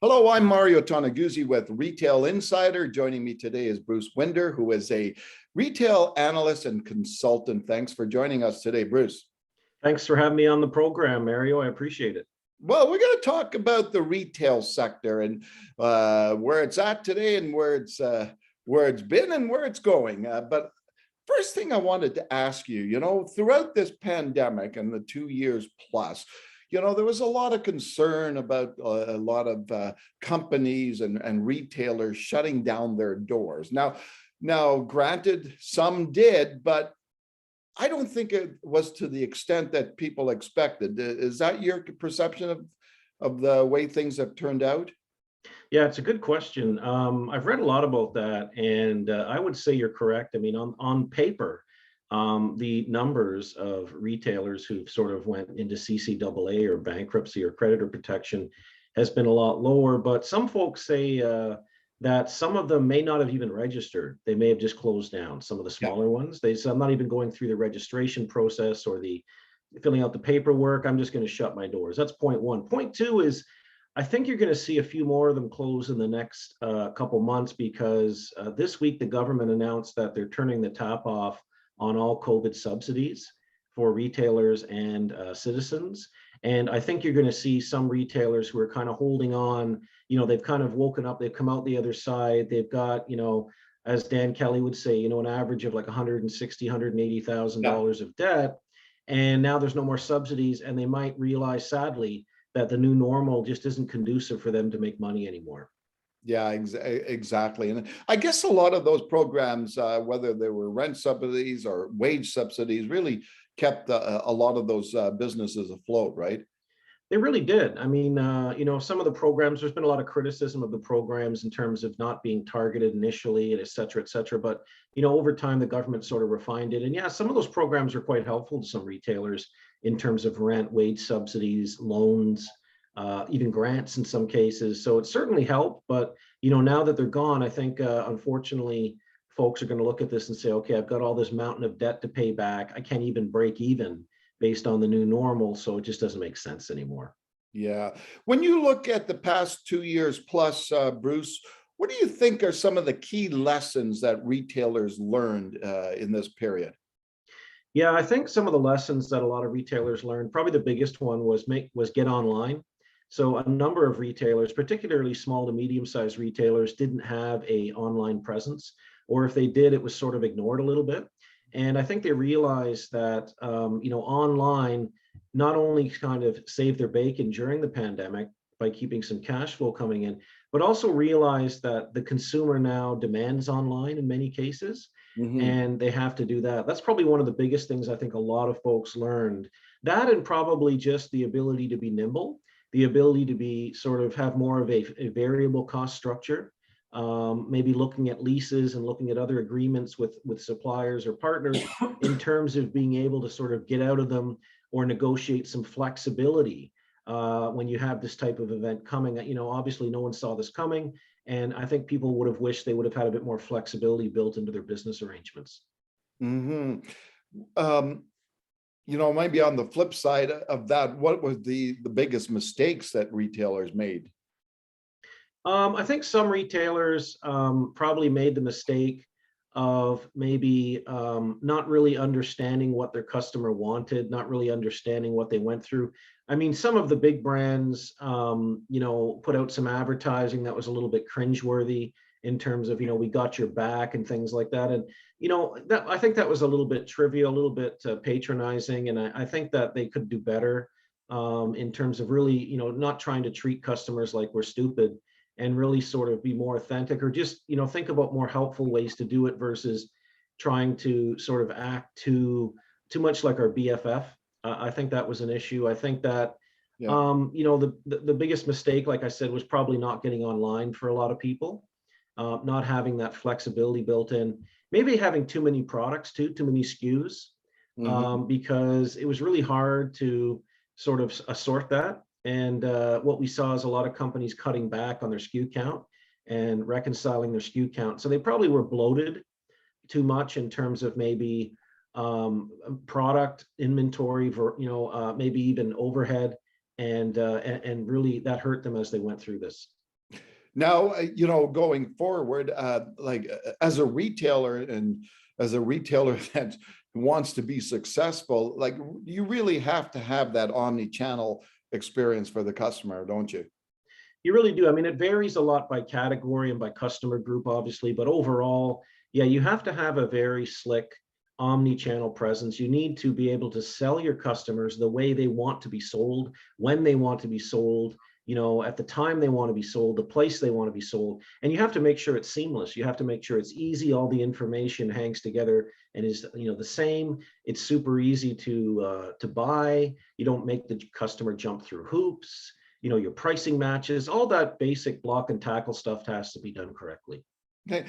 Hello, I'm Mario Toneguzzi with Retail Insider. Joining me today is Bruce Winder, who is a retail analyst and consultant. Thanks for joining us today, Bruce. Thanks for having me on the program, Mario. I appreciate it. Well, we're going to talk about the retail sector and where it's at today and where it's been and where it's going. But first thing I wanted to ask you, throughout this pandemic and the 2 years plus, there was a lot of concern about a lot of companies and retailers shutting down their doors. Now, granted, some did, but I don't think it was to the extent that people expected. Is that your perception of the way things have turned out? Yeah, it's a good question. I've read a lot about that, and I would say you're correct. I mean, on paper, the numbers of retailers who've sort of went into CCAA or bankruptcy or creditor protection has been a lot lower. But some folks say that some of them may not have even registered. They may have just closed down. Some of the Yeah. smaller ones, they said, I'm not even going through the registration process or the filling out the paperwork. I'm just going to shut my doors. That's point one. Point two is I think you're going to see a few more of them close in the next couple months because this week the government announced that they're turning the tap off on all COVID subsidies for retailers and citizens. And I think you're going to see some retailers who are kind of holding on, they've kind of woken up, they've come out the other side, they've got, as Dan Kelly would say, an average of like $160,000, $180,000 of debt. And now there's no more subsidies, and they might realize sadly that the new normal just isn't conducive for them to make money anymore. Yeah, exactly. And I guess a lot of those programs, whether they were rent subsidies or wage subsidies, really kept a lot of those businesses afloat, right? They really did. I mean, some of the programs, there's been a lot of criticism of the programs in terms of not being targeted initially, and et cetera, et cetera. But, over time, the government sort of refined it. And yeah, some of those programs are quite helpful to some retailers in terms of rent, wage subsidies, loans, even grants in some cases. So it certainly helped. But, now that they're gone, I think, unfortunately, folks are going to look at this and say, okay, I've got all this mountain of debt to pay back. I can't even break even based on the new normal. So it just doesn't make sense anymore. Yeah. When you look at the past 2 years plus, Bruce, what do you think are some of the key lessons that retailers learned in this period? Yeah, I think some of the lessons that a lot of retailers learned, probably the biggest one was get online. So a number of retailers, particularly small to medium-sized retailers, didn't have a online presence, or if they did, it was sort of ignored a little bit. And I think they realized that online not only kind of saved their bacon during the pandemic by keeping some cash flow coming in, but also realized that the consumer now demands online in many cases, Hmm. and they have to do that. That's probably one of the biggest things I think a lot of folks learned. That, and probably just the ability to be nimble, the ability to be sort of have more of a variable cost structure, maybe looking at leases and looking at other agreements with suppliers or partners in terms of being able to sort of get out of them or negotiate some flexibility when you have this type of event coming. Obviously no one saw this coming, and I think people would have wished they would have had a bit more flexibility built into their business arrangements. Hmm. Um, maybe on the flip side of that, what was the biggest mistakes that retailers made? I think some retailers probably made the mistake of maybe not really understanding what their customer wanted, not really understanding what they went through. I mean, some of the big brands, put out some advertising that was a little bit cringeworthy in terms of, we got your back and things like that. And, that I think that was a little bit trivial, a little bit patronizing. And I think that they could do better in terms of really, not trying to treat customers like we're stupid, and really sort of be more authentic, or just think about more helpful ways to do it versus trying to sort of act too much like our BFF. I think that was an issue. I think that Yeah. the biggest mistake, like I said, was probably not getting online for a lot of people, not having that flexibility built in, maybe having too many products too many SKUs, Hmm. because it was really hard to sort of assort that. And what we saw is a lot of companies cutting back on their SKU count and reconciling their SKU count. So they probably were bloated too much in terms of maybe product inventory, maybe even overhead, and really that hurt them as they went through this. Now, going forward, as a retailer and as a retailer that wants to be successful, like you really have to have that omni-channel experience for the customer, don't you? You really do. I mean, it varies a lot by category and by customer group, obviously, but overall, yeah, you have to have a very slick omni-channel presence. You need to be able to sell your customers the way they want to be sold, when they want to be sold, at the time they want to be sold, the place they want to be sold. And you have to make sure it's seamless. You have to make sure it's easy. All the information hangs together and is, the same. It's super easy to buy. You don't make the customer jump through hoops. Your pricing matches, all that basic block and tackle stuff has to be done correctly. Okay,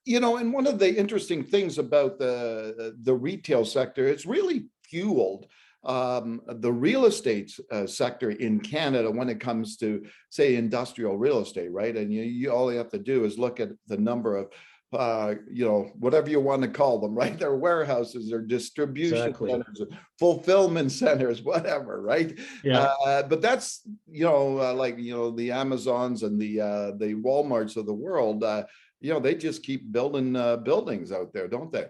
and one of the interesting things about the retail sector, it's really fueled the real estate sector in Canada when it comes to, say, industrial real estate, right? And you all you have to do is look at the number of whatever you want to call them, right? Their warehouses or distribution Exactly. centers, fulfillment centers, whatever, right? Yeah. But that's, the Amazons and the Walmarts of the world, they just keep building buildings out there, don't they?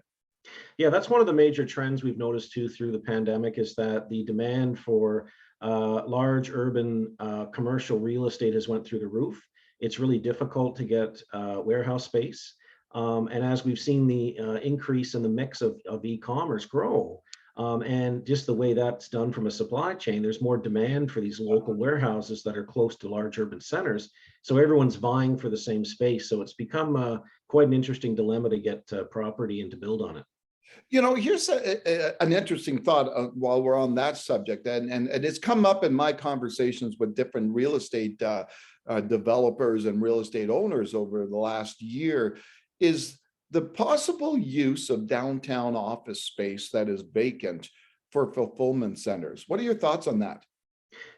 Yeah, that's one of the major trends we've noticed too through the pandemic is that the demand for large urban commercial real estate has went through the roof. It's really difficult to get warehouse space. And as we've seen the increase in the mix of e-commerce grow, and just the way that's done from a supply chain, there's more demand for these local warehouses that are close to large urban centers. So everyone's vying for the same space. So it's become quite an interesting dilemma to get property and to build on it. Here's an interesting thought while we're on that subject, and it's come up in my conversations with different real estate developers and real estate owners over the last year, is the possible use of downtown office space that is vacant for fulfillment centers. What are your thoughts on that?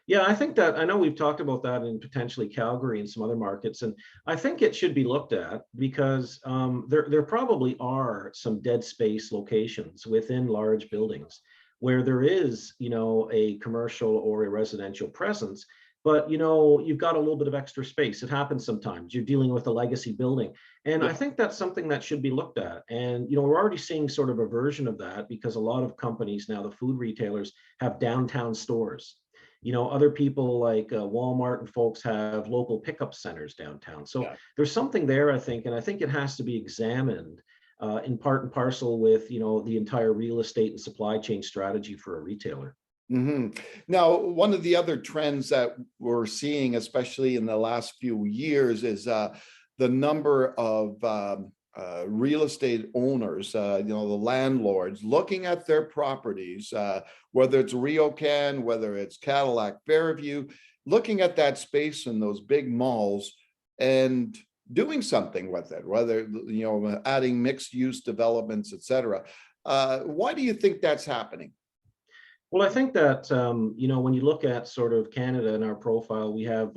Yeah, I think that I know we've talked about that in potentially Calgary and some other markets, and I think it should be looked at because there probably are some dead space locations within large buildings where there is, a commercial or a residential presence, but you've got a little bit of extra space. It happens sometimes. You're dealing with a legacy building, and I think that's something that should be looked at. And we're already seeing sort of a version of that because a lot of companies now, the food retailers, have downtown stores. Other people like Walmart and folks have local pickup centers downtown. So Yeah. there's something there, I think, and I think it has to be examined in part and parcel with, the entire real estate and supply chain strategy for a retailer. Now, one of the other trends that we're seeing, especially in the last few years, is the number of real estate owners, the landlords, looking at their properties, whether it's RioCan, whether it's Cadillac Fairview, looking at that space in those big malls and doing something with it, whether, adding mixed use developments, etc. Why do you think that's happening? Well, I think that, when you look at sort of Canada in our profile, we have,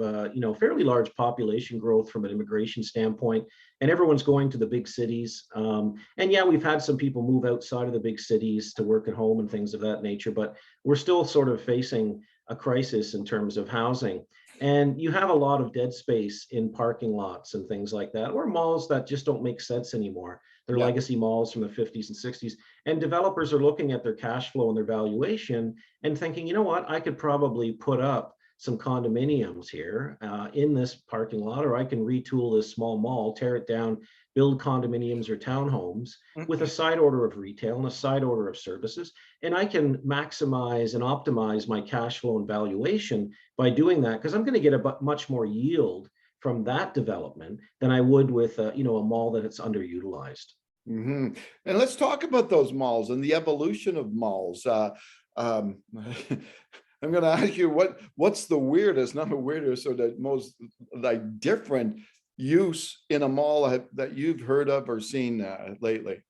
fairly large population growth from an immigration standpoint, and everyone's going to the big cities. And yeah, we've had some people move outside of the big cities to work at home and things of that nature, but we're still sort of facing a crisis in terms of housing. And you have a lot of dead space in parking lots and things like that, or malls that just don't make sense anymore. They're Yeah. legacy malls from the 50s and 60s. And developers are looking at their cash flow and their valuation and thinking, you know what, I could probably put up some condominiums here in this parking lot, or I can retool this small mall, tear it down, build condominiums or townhomes with a side order of retail and a side order of services. And I can maximize and optimize my cash flow and valuation by doing that, because I'm going to get a much more yield from that development than I would with a mall that it's underutilized. And let's talk about those malls and the evolution of malls. Um, I'm going to ask you what's the weirdest, not the weirdest, or the most like different use in a mall that you've heard of or seen lately?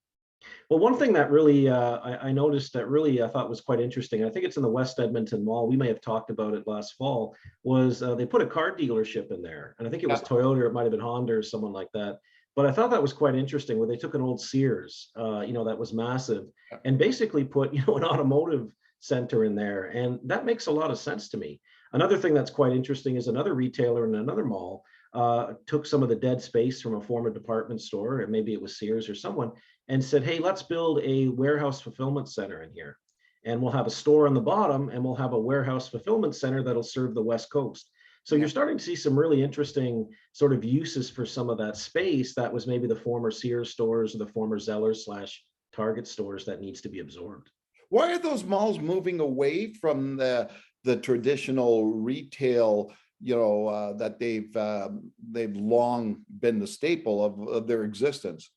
Well, one thing that really I noticed that really I thought was quite interesting, I think it's in the West Edmonton Mall, we may have talked about it last fall, was they put a car dealership in there. And I think it was Yeah. Toyota, or it might have been Honda or someone like that. But I thought that was quite interesting where they took an old Sears, that was massive, and basically put, an automotive center in there. And that makes a lot of sense to me. Another thing that's quite interesting is another retailer in another mall took some of the dead space from a former department store, and maybe it was Sears or someone, and said, hey, let's build a warehouse fulfillment center in here. And we'll have a store on the bottom, and we'll have a warehouse fulfillment center that'll serve the West Coast. So Yeah. you're starting to see some really interesting sort of uses for some of that space that was maybe the former Sears stores or the former Zellers/Target stores that needs to be absorbed. Why are those malls moving away from the traditional retail, that they've long been the staple of their existence?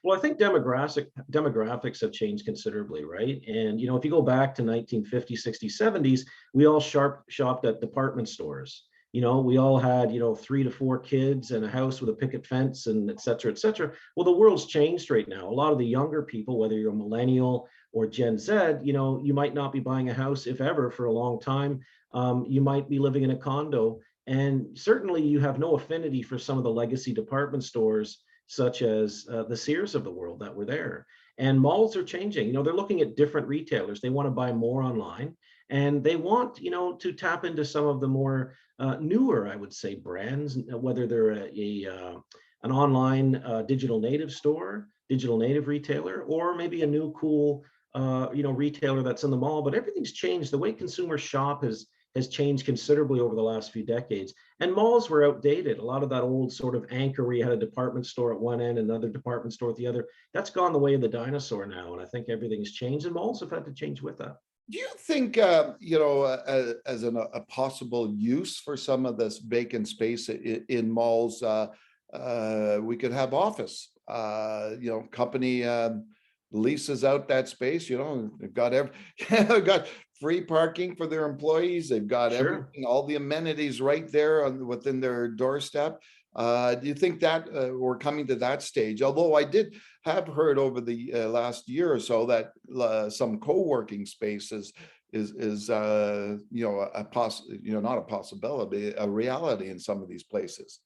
Well, I think demographics have changed considerably, right? And if you go back to 1950s, 60s, 70s, we all shopped at department stores. We all had 3 to 4 kids and a house with a picket fence, and et cetera, et cetera. Well, the world's changed right now. A lot of the younger people, whether you're a millennial or Gen Z, you might not be buying a house, if ever, for a long time. You might be living in a condo, and certainly you have no affinity for some of the legacy department stores, such as the Sears of the world that were there. And malls are changing. They're looking at different retailers. They want to buy more online, and they want, to tap into some of the more newer, I would say, brands, whether they're an online digital native store, digital native retailer, or maybe a new cool, retailer that's in the mall. But everything's changed. The way consumers shop has changed considerably over the last few decades. And malls were outdated. A lot of that old sort of anchor where you had a department store at one end, another department store at the other, that's gone the way of the dinosaur now. And I think everything's changed, and malls have had to change with that. Do you think, as a possible use for some of this vacant space in malls, we could have office, company leases out that space, they've got got free parking for their employees. They've got Sure. everything, all the amenities right there within their doorstep. Do you think that we're coming to that stage? Although I did have heard over the last year or so that some co-working spaces is not a possibility, a reality in some of these places.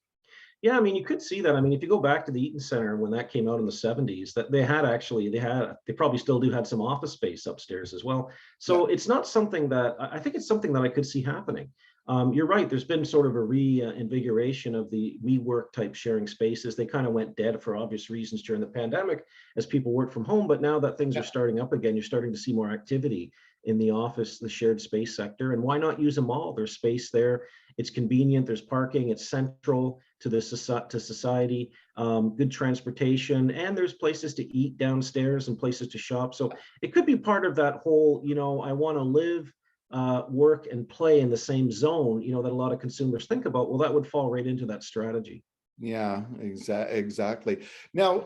Yeah, I mean, you could see that. I mean, if you go back to the Eaton Center when that came out in the 70s, that they probably still do had some office space upstairs as well. Yeah. So it's not something that I think it's something that I could see happening. You're right. There's been sort of a reinvigoration of the WeWork type sharing spaces. They kind of went dead for obvious reasons during the pandemic as people work from home. But now that things are starting up again, you're starting to see more activity in the office, the shared space sector. And why not use them all? There's space there. It's convenient. There's parking. It's central to society. Good transportation, and there's places to eat downstairs and places to shop. So it could be part of that whole, I want to live, work, and play in the same zone, that a lot of consumers think about. Well, that would fall right into that strategy. Yeah, exactly. Now,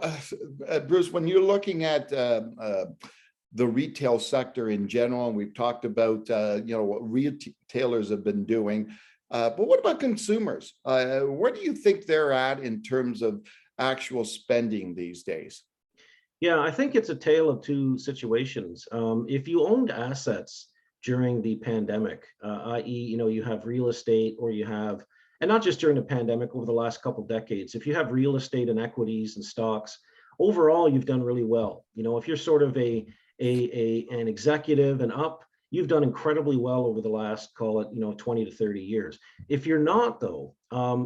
Bruce, when you're looking at the retail sector in general, and we've talked about what retailers have been doing, but what about consumers? Where do you think they're at in terms of actual spending these days? Yeah, I think it's a tale of two situations. If you owned assets during the pandemic, i.e., you have real estate, or you have, and not just during the pandemic, over the last couple of decades, if you have real estate and equities and stocks, overall, you've done really well. If you're sort of an executive and up, you've done incredibly well over the last, call it, 20 to 30 years. If you're not, though,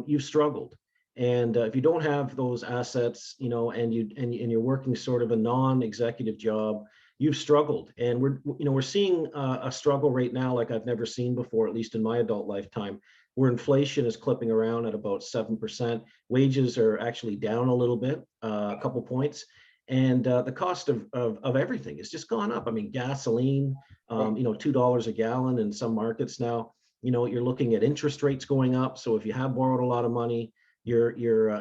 you've struggled. And if you don't have those assets, and you're working sort of a non-executive job, you've struggled. And we're seeing a struggle right now like I've never seen before, at least in my adult lifetime, where inflation is clipping around at about 7%. Wages are actually down a little bit, a couple points. And the cost of everything has just gone up. I mean, gasoline, $2 a gallon in some markets now. You're looking at interest rates going up. So if you have borrowed a lot of money, you're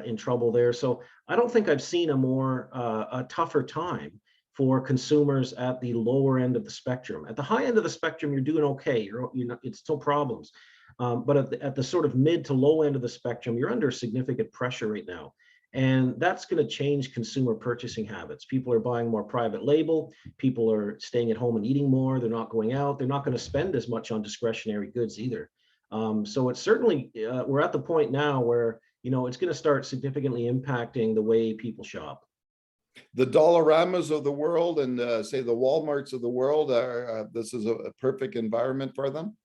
in trouble there. So I don't think I've seen a tougher time for consumers at the lower end of the spectrum. At the high end of the spectrum, you're doing okay. It's no problems. But at the sort of mid to low end of the spectrum, you're under significant pressure right now. And that's going to change consumer purchasing habits. People are buying more private label. People are staying at home and eating more. They're not going out. They're not going to spend as much on discretionary goods either. So it's certainly, we're at the point now where, it's going to start significantly impacting the way people shop. The Dollaramas of the world and say the Walmarts of the world this is a perfect environment for them.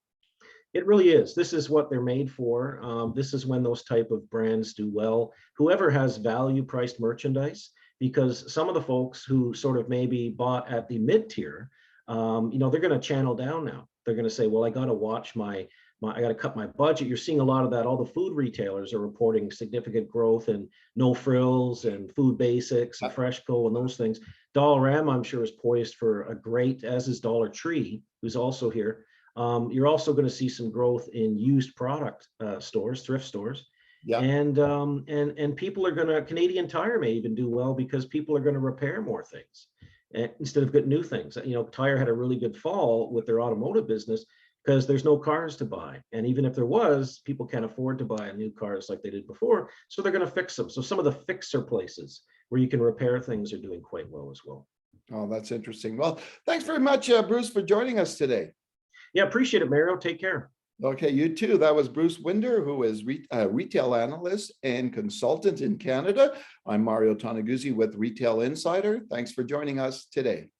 It really is. This is what they're made for. This is when those type of brands do well. Whoever has value priced merchandise, because some of the folks who sort of maybe bought at the mid tier, they're going to channel down now. They're going to say, well, I got to watch I got to cut my budget. You're seeing a lot of that. All the food retailers are reporting significant growth and no frills and food basics and Freshco and those things. Dollarama, I'm sure, is poised for a great, as is Dollar Tree, who's also here. You're also going to see some growth in used product stores, thrift stores. Yeah. And people are going to, Canadian Tire may even do well because people are going to repair more things instead of get new things. Tire had a really good fall with their automotive business because there's no cars to buy. And even if there was, people can't afford to buy new cars like they did before. So they're going to fix them. So some of the fixer places where you can repair things are doing quite well as well. Oh, that's interesting. Well, thanks very much, Bruce, for joining us today. Yeah, appreciate it, Mario. Take care. Okay, you too. That was Bruce Winder, who is retail analyst and consultant in Canada. I'm Mario Toneguzzi with Retail Insider. Thanks for joining us today.